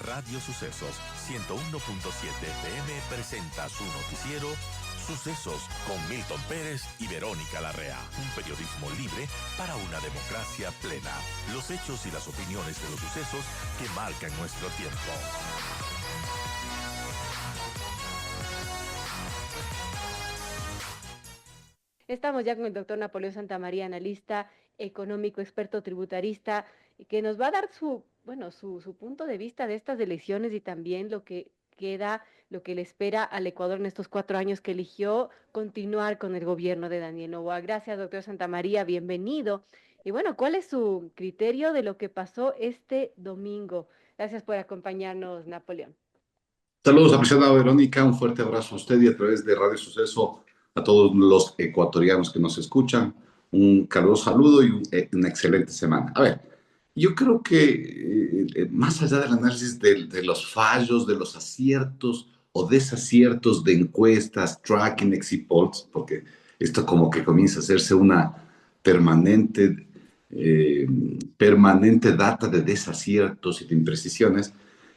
Radio Sucesos 101.7 FM presenta su noticiero Sucesos con Milton Pérez y Verónica Larrea. Un periodismo libre para una democracia plena. Los hechos y las opiniones de los sucesos que marcan nuestro tiempo. Estamos ya con el doctor Napoleón Santamaría, analista económico, experto tributarista, que nos va a dar su punto de vista de estas elecciones y también lo que queda, lo que le espera al Ecuador en estos 4 años que eligió continuar con el gobierno de Daniel Noboa. Gracias, doctor Santamaría, bienvenido. Y bueno, ¿cuál es su criterio de lo que pasó este domingo? Gracias por acompañarnos, Napoleón. Saludos, apreciada Verónica, un fuerte abrazo a usted y a través de Radio Suceso a todos los ecuatorianos que nos escuchan. Un caluroso saludo y una excelente semana. A ver, yo creo que más allá del análisis de los fallos, de los aciertos o desaciertos de encuestas, tracking, exit polls, porque esto como que comienza a hacerse una permanente, permanente data de desaciertos y de imprecisiones.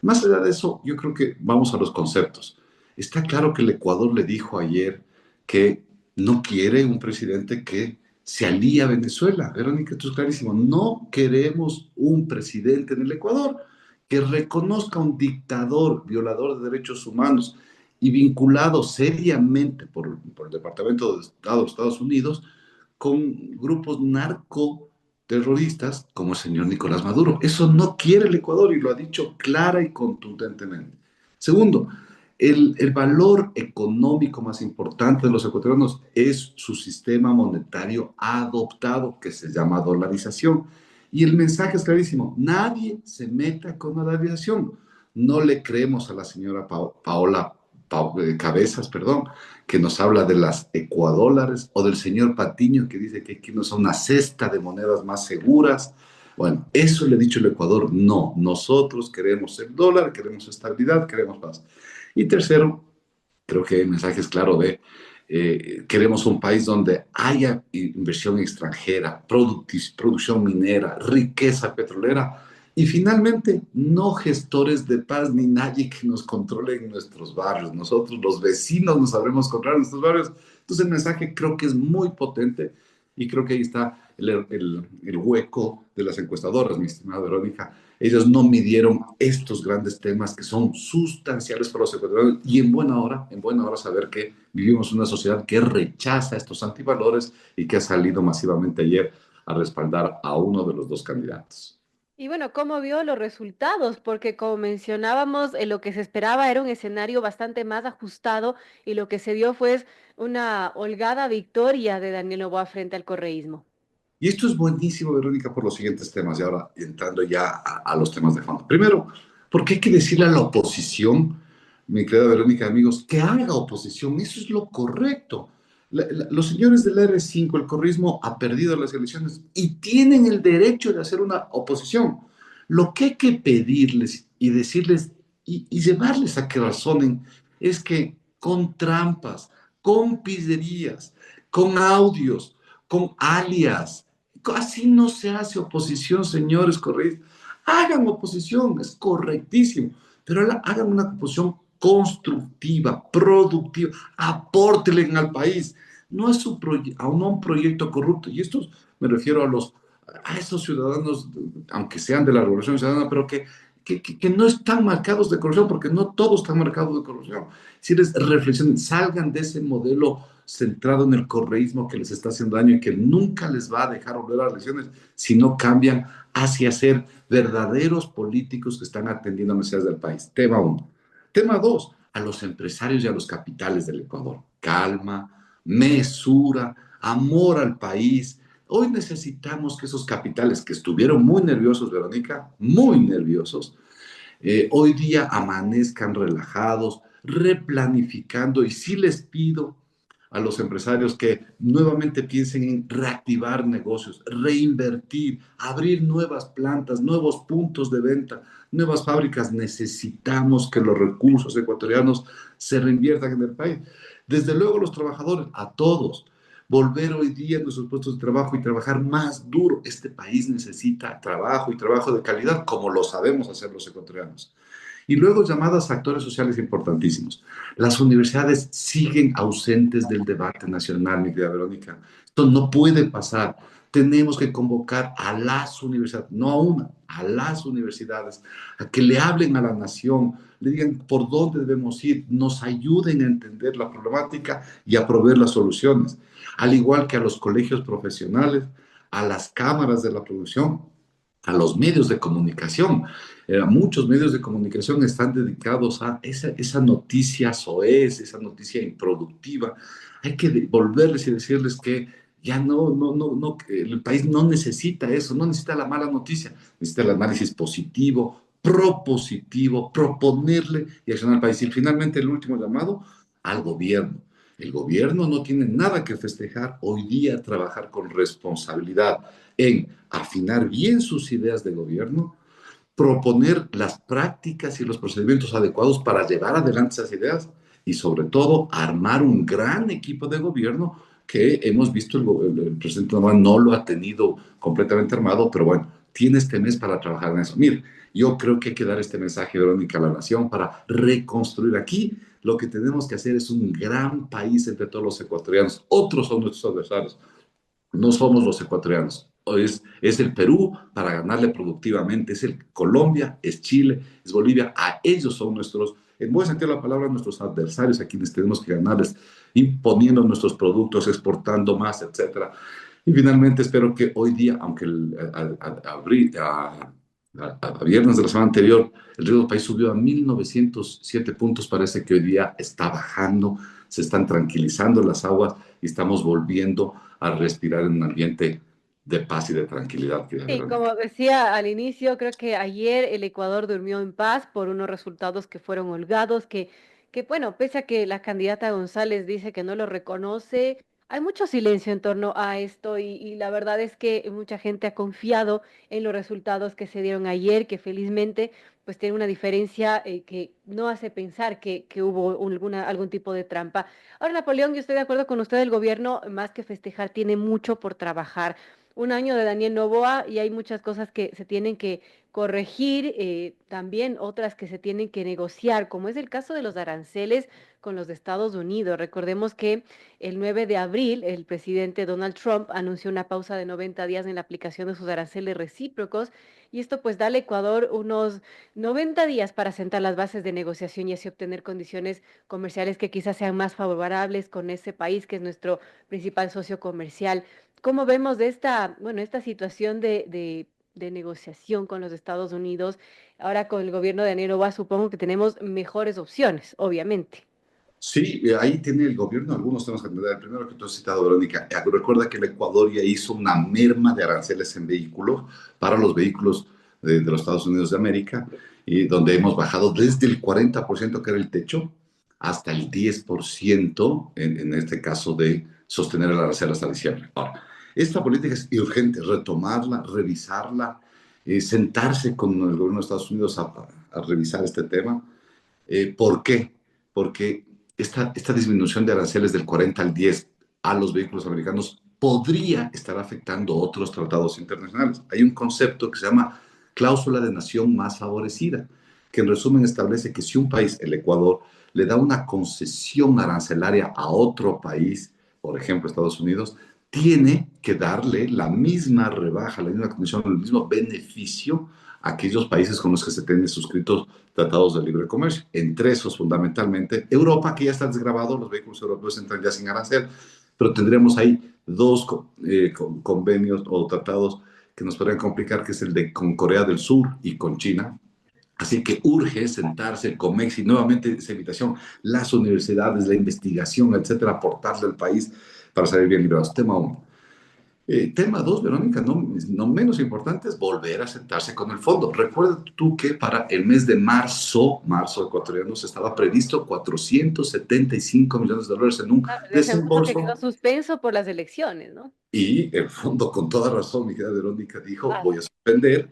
Más allá de eso, yo creo que vamos a los conceptos. Está claro que el Ecuador le dijo ayer que no quiere un presidente que se alíe a Venezuela. Verónica, esto es clarísimo. No queremos un presidente en el Ecuador que reconozca un dictador, violador de derechos humanos y vinculado seriamente por el Departamento de Estado de los Estados Unidos con grupos narcoterroristas como el señor Nicolás Maduro. Eso no quiere el Ecuador y lo ha dicho clara y contundentemente. Segundo, el valor económico más importante de los ecuatorianos es su sistema monetario adoptado, que se llama dolarización. Y el mensaje es clarísimo, nadie se meta con la dolarización. No le creemos a la señora Paola Cabezas, perdón, que nos habla de las ecuadólares, o del señor Patiño que dice que aquí no son una cesta de monedas más seguras. Bueno, eso le ha dicho el Ecuador, no, nosotros queremos el dólar, queremos estabilidad, queremos paz. Y tercero, creo que el mensaje es claro de queremos un país donde haya inversión extranjera, producción minera, riqueza petrolera y finalmente no gestores de paz ni nadie que nos controle en nuestros barrios. Nosotros los vecinos nos sabremos controlar en nuestros barrios. Entonces el mensaje creo que es muy potente y creo que ahí está el hueco de las encuestadoras, mi estimada Verónica. Ellos no midieron estos grandes temas que son sustanciales para los ecuatorianos y en buena hora saber que vivimos una sociedad que rechaza estos antivalores y que ha salido masivamente ayer a respaldar a uno de los dos candidatos. Y bueno, ¿cómo vio los resultados? Porque como mencionábamos, lo que se esperaba era un escenario bastante más ajustado y lo que se dio fue una holgada victoria de Daniel Noboa frente al correísmo. Y esto es buenísimo, Verónica, por los siguientes temas. Y ahora entrando ya a los temas de fondo. Primero, porque hay que decirle a la oposición, mi querida Verónica, amigos, que haga oposición. Eso es lo correcto. Los señores del R5, el correísmo, ha perdido las elecciones y tienen el derecho de hacer una oposición. Lo que hay que pedirles y decirles y llevarles a que razonen es que con trampas, con pizzerías, con audios, con alias, así no se hace oposición, señores correístas. Hagan oposición, es correctísimo, pero hagan una oposición constructiva, productiva, apórtenle al país, no es un proyecto corrupto. Y esto me refiero a esos ciudadanos, aunque sean de la Revolución Ciudadana, pero que no están marcados de corrupción, porque no todos están marcados de corrupción. Si les reflexionen, salgan de ese modelo centrado en el correísmo que les está haciendo daño y que nunca les va a dejar volver a las elecciones si no cambian hacia ser verdaderos políticos que están atendiendo a necesidades del país. Tema uno. Tema dos, a los empresarios y a los capitales del Ecuador. Calma, mesura, amor al país. Hoy necesitamos que esos capitales que estuvieron muy nerviosos, Verónica, muy nerviosos, hoy día amanezcan relajados, replanificando. Y sí les pido a los empresarios que nuevamente piensen en reactivar negocios, reinvertir, abrir nuevas plantas, nuevos puntos de venta, nuevas fábricas. Necesitamos que los recursos ecuatorianos se reinviertan en el país. Desde luego los trabajadores, a todos, volver hoy día a nuestros puestos de trabajo y trabajar más duro. Este país necesita trabajo y trabajo de calidad, como lo sabemos hacer los ecuatorianos. Y luego llamadas a actores sociales importantísimos. Las universidades siguen ausentes del debate nacional, mi querida Verónica. Esto no puede pasar. Tenemos que convocar a las universidades, no a una, a las universidades, a que le hablen a la nación, le digan por dónde debemos ir, nos ayuden a entender la problemática y a proveer las soluciones. Al igual que a los colegios profesionales, a las cámaras de la producción, a los medios de comunicación. Muchos medios de comunicación están dedicados a esa noticia soez, esa noticia improductiva. Hay que volverles y decirles que ya no, que el país no necesita eso, no necesita la mala noticia, necesita el análisis positivo, propositivo, proponerle y accionar al país. Y finalmente el último llamado al gobierno. El gobierno no tiene nada que festejar hoy día, trabajar con responsabilidad en afinar bien sus ideas de gobierno, proponer las prácticas y los procedimientos adecuados para llevar adelante esas ideas y sobre todo armar un gran equipo de gobierno que hemos visto el presidente Novoa no lo ha tenido completamente armado, pero bueno, tiene este mes para trabajar en eso. Mire, yo creo que hay que dar este mensaje, Verónica, a la nación para reconstruir aquí. Lo que tenemos que hacer es un gran país entre todos los ecuatorianos. Otros son nuestros adversarios, no somos los ecuatorianos. Es el Perú para ganarle productivamente, es el Colombia, es Chile, es Bolivia. A ellos son nuestros, en buen sentido de la palabra, nuestros adversarios a quienes tenemos que ganarles, imponiendo nuestros productos, exportando más, etcétera. Y finalmente espero que hoy día, aunque a viernes de la semana anterior el riesgo del país subió a 1907 puntos, parece que hoy día está bajando, se están tranquilizando las aguas y estamos volviendo a respirar en un ambiente de paz y de tranquilidad, querida Sí, Verónica. como decía al inicio, creo que ayer el Ecuador durmió en paz por unos resultados que fueron holgados, que bueno, pese a que la candidata González dice que no lo reconoce, hay mucho silencio en torno a esto y la verdad es que mucha gente ha confiado en los resultados que se dieron ayer, que felizmente pues tiene una diferencia que no hace pensar que hubo algún tipo de trampa. Ahora, Napoleón, yo estoy de acuerdo con usted, el gobierno más que festejar tiene mucho por trabajar. Un año de Daniel Noboa y hay muchas cosas que se tienen que corregir, también otras que se tienen que negociar, como es el caso de los aranceles con los Estados Unidos. Recordemos que el 9 de abril el presidente Donald Trump anunció una pausa de 90 días en la aplicación de sus aranceles recíprocos y esto pues da al Ecuador unos 90 días para sentar las bases de negociación y así obtener condiciones comerciales que quizás sean más favorables con ese país que es nuestro principal socio comercial. ¿Cómo vemos de esta, bueno, esta situación de negociación con los Estados Unidos? Ahora con el gobierno de Daniel Noboa supongo que tenemos mejores opciones, obviamente. Sí, ahí tiene el gobierno algunos temas que atender. El primero que tú has citado, Verónica, recuerda que el Ecuador ya hizo una merma de aranceles en vehículos para los vehículos de los Estados Unidos de América, y donde hemos bajado desde el 40% que era el techo hasta el 10% en este caso de sostener el arancel hasta diciembre. Ahora, esta política es urgente, retomarla, revisarla, sentarse con el gobierno de Estados Unidos a revisar este tema. ¿Por qué? Porque esta disminución de aranceles del 40 al 10 a los vehículos americanos podría estar afectando otros tratados internacionales. Hay un concepto que se llama cláusula de nación más favorecida, que en resumen establece que si un país, el Ecuador, le da una concesión arancelaria a otro país, por ejemplo Estados Unidos, tiene que darle la misma rebaja, la misma condición, el mismo beneficio a aquellos países con los que se tienen suscritos tratados de libre comercio. Entre esos, fundamentalmente, Europa, que ya está desgrabado, los vehículos europeos entran ya sin arancel, pero tendríamos ahí dos convenios o tratados que nos podrían complicar, que es el de con Corea del Sur y con China. Así que urge sentarse con México y nuevamente esa invitación, las universidades, la investigación, etcétera, aportarle al país para salir bien librados. Tema uno. Tema dos, Verónica, no menos importante, es volver a sentarse con el fondo. Recuerda tú que para el mes de marzo ecuatoriano, estaba previsto 475 millones de dólares en un Ah, de ese monto que quedó desembolso, suspenso por las elecciones, ¿no? y el fondo, con toda razón, mi querida Verónica, dijo, Ah, voy a suspender,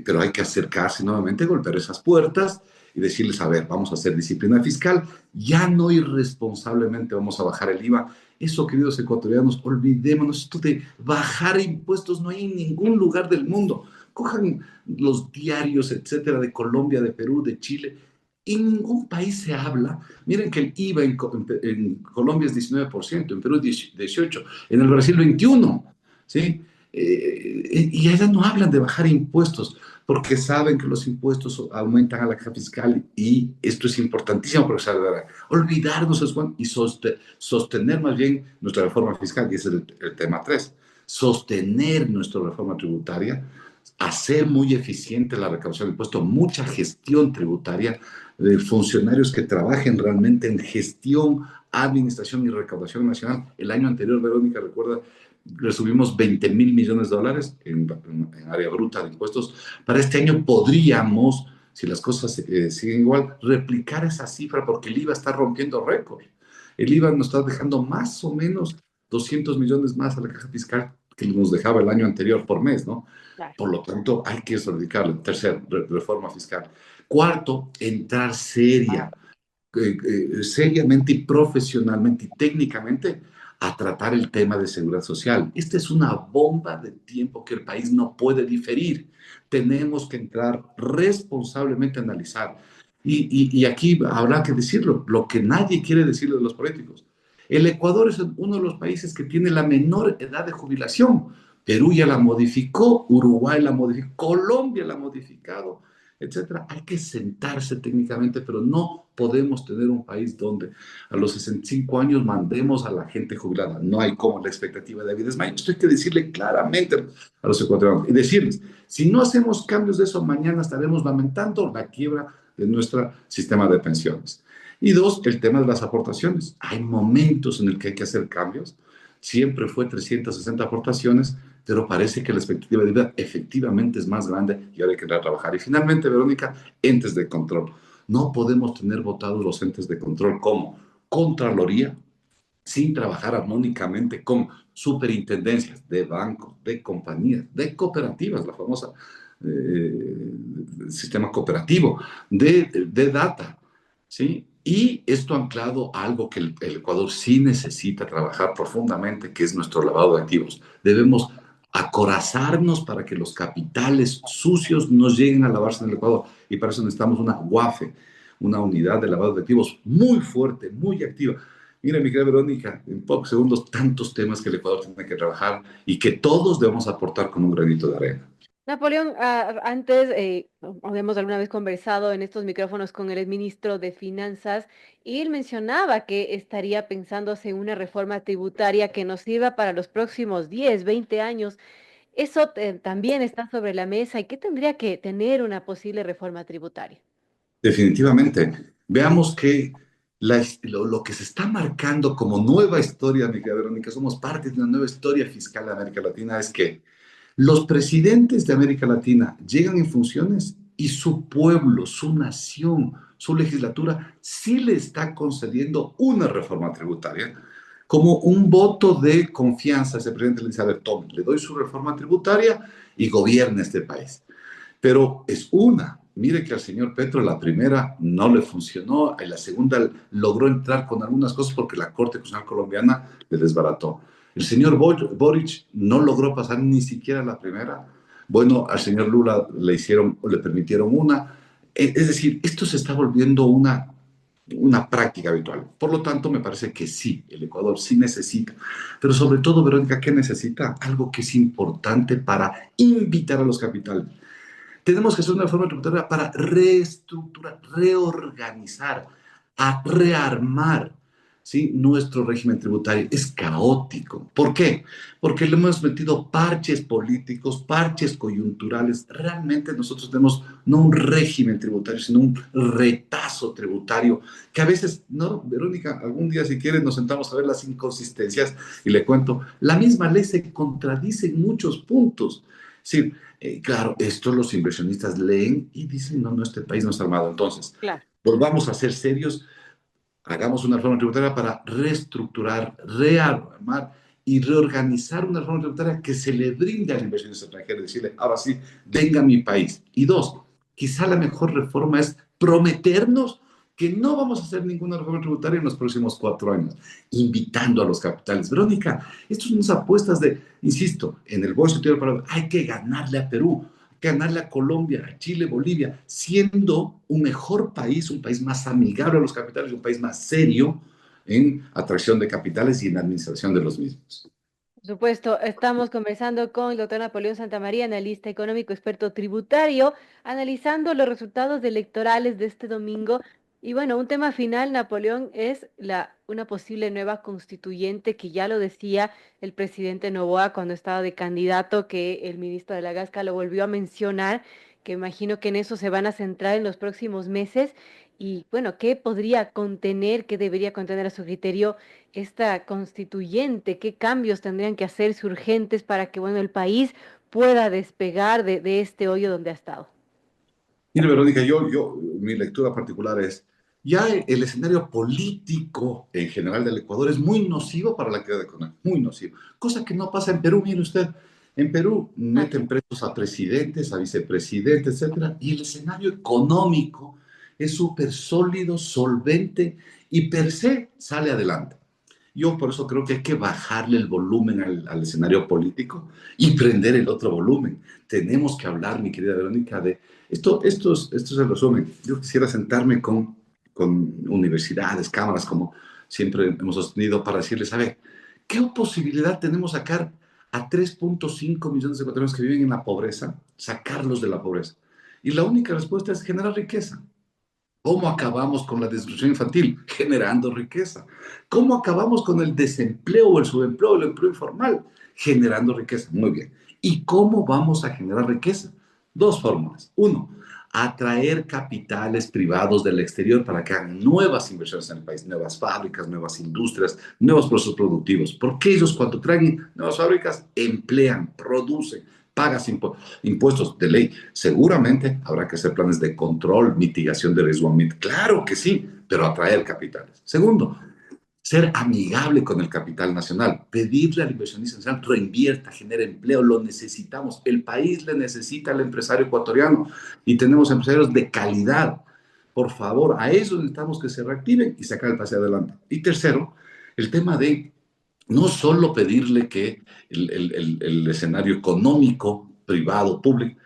pero hay que acercarse nuevamente, golpear esas puertas y decirles, a ver, vamos a hacer disciplina fiscal, ya no irresponsablemente vamos a bajar el IVA. Eso, queridos ecuatorianos, olvidémonos, esto de bajar impuestos no hay en ningún lugar del mundo. Cojan los diarios, etcétera, de Colombia, de Perú, de Chile. En ningún país se habla. Miren que el IVA en Colombia es 19%, en Perú 18%, en el Brasil 21%, ¿sí? Y ellas no hablan de bajar impuestos porque saben que los impuestos aumentan a la caja fiscal y esto es importantísimo para olvidarnos eso y sostener más bien nuestra reforma fiscal, y ese es el tema 3, sostener nuestra reforma tributaria, hacer muy eficiente la recaudación de impuestos, mucha gestión tributaria, de funcionarios que trabajen realmente en gestión, administración y recaudación nacional. El año anterior, Verónica, recuerda, recibimos 20.000 millones de dólares en área bruta de impuestos. Para este año podríamos, si las cosas siguen igual, replicar esa cifra porque el IVA está rompiendo récord. El IVA nos está dejando más o menos 200 millones más a la caja fiscal que nos dejaba el año anterior por mes, ¿no? Claro. Por lo tanto, hay que erradicarlo. Tercer, reforma fiscal. Cuarto, entrar seriamente y profesionalmente y técnicamente a tratar el tema de seguridad social. Esta es una bomba de tiempo que el país no puede diferir. Tenemos que entrar responsablemente a analizar. Y aquí habrá que decirlo, lo que nadie quiere decirle de los políticos. El Ecuador es uno de los países que tiene la menor edad de jubilación. Perú ya la modificó, Uruguay la modificó, Colombia la ha modificado, etcétera. Hay que sentarse técnicamente, pero no podemos tener un país donde a los 65 años mandemos a la gente jubilada. No hay como, la expectativa de vida es mayor. Esto hay que decirle claramente a los ecuatorianos y decirles, si no hacemos cambios de eso, mañana estaremos lamentando la quiebra de nuestro sistema de pensiones. Y dos, el tema de las aportaciones. Hay momentos en el que hay que hacer cambios. Siempre fue 360 aportaciones, pero parece que la expectativa de vida efectivamente es más grande y ahora hay que entrar a trabajar. Y finalmente, Verónica, entes de control. No podemos tener votados los entes de control como Contraloría, sin trabajar armónicamente con superintendencias de bancos, de compañías, de cooperativas, la famosa sistema cooperativo, de data, ¿sí? Y esto anclado a algo que el Ecuador sí necesita trabajar profundamente, que es nuestro lavado de activos. Debemos acorazarnos para que los capitales sucios no lleguen a lavarse en el Ecuador. Y para eso necesitamos una UAFE, una unidad de lavado de activos muy fuerte, muy activa. Mira, mi querida Verónica, en pocos segundos, tantos temas que el Ecuador tiene que trabajar y que todos debemos aportar con un granito de arena. Napoleón, antes habíamos alguna vez conversado en estos micrófonos con el exministro de Finanzas y él mencionaba que estaría pensándose en una reforma tributaria que nos sirva para los próximos 10, 20 años. Eso también está sobre la mesa. ¿Y qué tendría que tener una posible reforma tributaria? Definitivamente. Veamos que lo que se está marcando como nueva historia, mi querida Verónica, somos parte de una nueva historia fiscal de América Latina, es que los presidentes de América Latina llegan en funciones y su pueblo, su nación, su legislatura sí le está concediendo una reforma tributaria como un voto de confianza a ese presidente. Le dice, a ver, tome, le doy su reforma tributaria y gobierna este país. Pero es una. Mire que al señor Petro la primera no le funcionó, y la segunda logró entrar con algunas cosas porque la Corte Constitucional colombiana le desbarató. El señor Boric no logró pasar ni siquiera la primera. Bueno, al señor Lula le permitieron una. Es decir, esto se está volviendo una práctica habitual. Por lo tanto, me parece que sí, el Ecuador sí necesita. Pero sobre todo, Verónica, ¿qué necesita? Algo que es importante para invitar a los capitales. Tenemos que hacer una reforma tributaria para reestructurar, reorganizar, rearmar, ¿sí? Nuestro régimen tributario. Es caótico. ¿Por qué? Porque le hemos metido parches políticos, parches coyunturales. Realmente nosotros tenemos no un régimen tributario, sino un retazo tributario que a veces, ¿no? Verónica, algún día si quieres nos sentamos a ver las inconsistencias y le cuento, la misma ley se contradice en muchos puntos. Sí, claro, esto los inversionistas leen y dicen, no, no, este país no está armado. Entonces, Claro. volvamos a ser serios, hagamos una reforma tributaria para reestructurar, rearmar y reorganizar una reforma tributaria que se le brinde al inversionista extranjero, decirle, ahora sí, venga a mi país. Y dos, quizá la mejor reforma es prometernos que no vamos a hacer ninguna reforma tributaria en los próximos 4 años, invitando a los capitales. Verónica, estas son unas apuestas de, insisto, en el buen sentido de la palabra, hay que ganarle a Perú. que ganarle a Colombia, a Chile, Bolivia, siendo un mejor país, un país más amigable a los capitales, un país más serio en atracción de capitales y en administración de los mismos. Por supuesto, estamos conversando con el doctor Napoleón Santamaría, analista económico, experto tributario, analizando los resultados electorales de este domingo. Y bueno, un tema final, Napoleón, es una posible nueva constituyente, que ya lo decía el presidente Noboa cuando estaba de candidato, que el ministro de la Gasca lo volvió a mencionar, que imagino que en eso se van a centrar en los próximos meses. Y bueno, ¿qué podría contener, qué debería contener a su criterio esta constituyente? ¿Qué cambios tendrían que hacerse urgentes para que, bueno, el país pueda despegar de este hoyo donde ha estado? Mire, Verónica, mi lectura particular es, ya el escenario político en general del Ecuador es muy nocivo para la actividad económica, muy nocivo, cosa que no pasa en Perú, mire usted. En Perú Así meten presos a presidentes, a vicepresidentes, etcétera, y el escenario económico es súper sólido, solvente y per se sale adelante. Yo por eso creo que hay que bajarle el volumen al escenario político y prender el otro volumen. Tenemos que hablar, mi querida Verónica, de esto es el resumen. Yo quisiera sentarme con universidades, cámaras, como siempre hemos sostenido, para decirles, a ver, ¿qué posibilidad tenemos sacar a 3.5 millones de ecuatorianos que viven en la pobreza, sacarlos de la pobreza? Y la única respuesta es generar riqueza. ¿Cómo acabamos con la desnutrición infantil? Generando riqueza. ¿Cómo acabamos con el desempleo, el subempleo, el empleo informal? Generando riqueza. Muy bien. ¿Y cómo vamos a generar riqueza? Dos fórmulas. Uno, atraer capitales privados del exterior para que hagan nuevas inversiones en el país, nuevas fábricas, nuevas industrias, nuevos procesos productivos. Porque ellos, cuando traen nuevas fábricas, emplean, producen, pagas impuestos de ley. Seguramente habrá que hacer planes de control, mitigación de riesgo ambiental. Claro que sí, pero atraer capitales. Segundo, ser amigable con el capital nacional, pedirle al inversionista nacional reinvierta, genere empleo, lo necesitamos. El país le necesita al empresario ecuatoriano y tenemos empresarios de calidad. Por favor, a eso necesitamos que se reactiven y sacar el país adelante. Y tercero, el tema de no solo pedirle que el escenario económico, privado, público,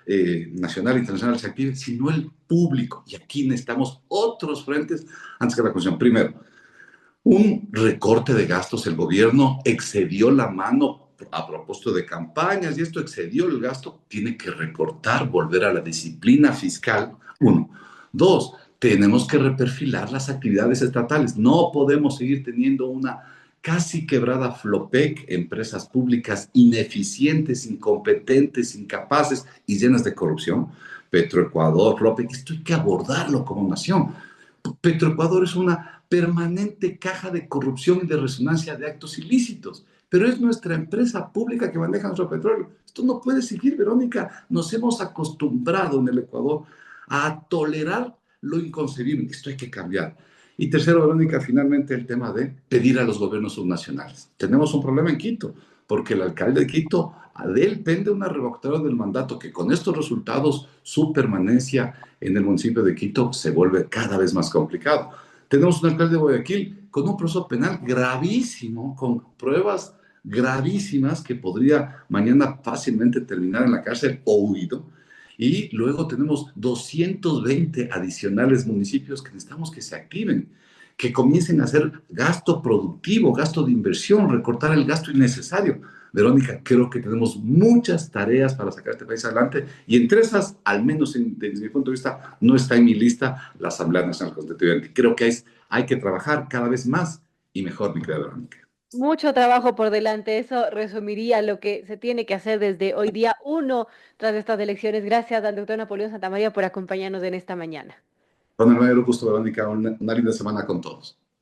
nacional, internacional se active, sino el público. Y aquí necesitamos otros frentes antes que la Constitución. Primero, un recorte de gastos. El gobierno excedió la mano a propósito de campañas y esto excedió el gasto. Tiene que recortar, volver a la disciplina fiscal. Uno. Dos, tenemos que reperfilar las actividades estatales. No podemos seguir teniendo una casi quebrada Flopec, empresas públicas ineficientes, incompetentes, incapaces y llenas de corrupción. Petroecuador, Flopec, esto hay que abordarlo como nación. Petroecuador es una permanente caja de corrupción y de resonancia de actos ilícitos, pero es nuestra empresa pública que maneja nuestro petróleo. Esto no puede seguir, Verónica. Nos hemos acostumbrado en el Ecuador a tolerar lo inconcebible. Esto hay que cambiar. Y tercero, Verónica, finalmente el tema de pedir a los gobiernos subnacionales. Tenemos un problema en Quito, porque el alcalde de Quito, de él pende una revocatoria del mandato que con estos resultados su permanencia en el municipio de Quito se vuelve cada vez más complicado. Tenemos un alcalde de Guayaquil con un proceso penal gravísimo, con pruebas gravísimas que podría mañana fácilmente terminar en la cárcel o huido. Y luego tenemos 220 adicionales municipios que necesitamos que se activen, que comiencen a hacer gasto productivo, gasto de inversión, recortar el gasto innecesario. Verónica, creo que tenemos muchas tareas para sacar este país adelante y entre esas, al menos desde mi punto de vista, no está en mi lista la Asamblea Nacional Constituyente. Creo que hay que trabajar cada vez más y mejor, mi querida Verónica. mucho trabajo por delante. Eso resumiría lo que se tiene que hacer desde hoy día uno tras estas elecciones. Gracias al doctor Napoleón Santamaría por acompañarnos en esta mañana. Con el mayor gusto, Verónica, una linda semana con todos.